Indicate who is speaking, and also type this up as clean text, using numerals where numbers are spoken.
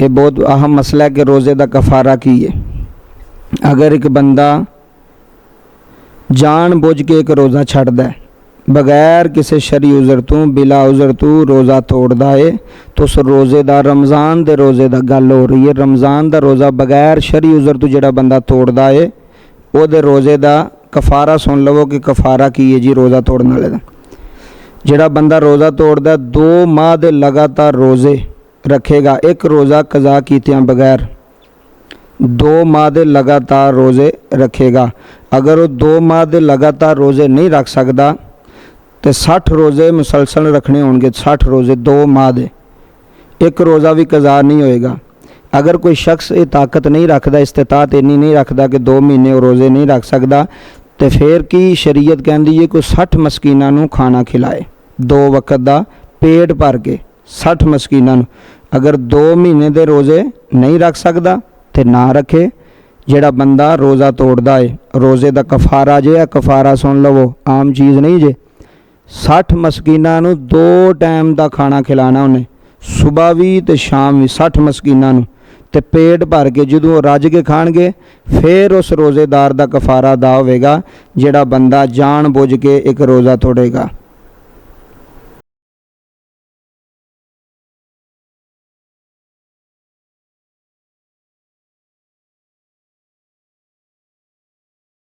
Speaker 1: ये बहुत अहम मसला है कि रोज़े का कफ़ारा की है। अगर एक बंदा जान बुझ के एक रोज़ा छड्डदा है, बगैर किसी शरी उज़र तो, बिला उज़र तो रोज़ा तोड़दा है, तो उस रोज़े का रमज़ान के रोज़े का गल हो रही है। रमज़ान का रोज़ा बगैर शरी उज़र तो जिहड़ा बंदा तोड़दा है, वो रोज़े का कफ़ारा सुन लवो कि कफ़ारा की है जी रोज़ा तोड़ने वाले का। जिहड़ा बंदा रोज़ा तोड़दा 2 माह के लगातार रोज़े रखेगा, एक रोज़ा कज़ा कीतियां बगैर 2 माह के लगातार रोज़े रखेगा। अगर वो 2 माह के लगातार रोज़े नहीं रख सकता तो 60 रोज़े मुसलसल रखने होंगे। 60 रोज़े 2 माह के, एक रोज़ा भी कज़ा नहीं होएगा। अगर कोई शख्स ये ताकत नहीं रखता, इस्तिताअत इन्नी नहीं रखता कि 2 महीने वो रोज़े नहीं रख सकता, तो फिर की शरीयत कहती है कोई 60 मस्कीनां नूं खाना खिलाए 2 वक्त का पेट भर के। 60 मस्कीनां नूं अगर 2 महीने के रोज़े नहीं रख सकता तो ना रखे। जिहड़ा बंदा रोज़ा तोड़दा है, रोज़े का कफ़ारा जे, कफ़ारा सुन लवो आम चीज़ नहीं जे। 60 मस्कीनां नूं 2 टाइम का खाना खिलाना उन्हें, सुबह भी तो शाम भी। 60 मस्कीनां नूं ते पेट भर के जदों रज के खाणगे, फिर उस रोज़ेदार का कफ़ारा अदा होवेगा जिहड़ा बंदा जान बुझ के एक रोज़ा तोड़ेगा।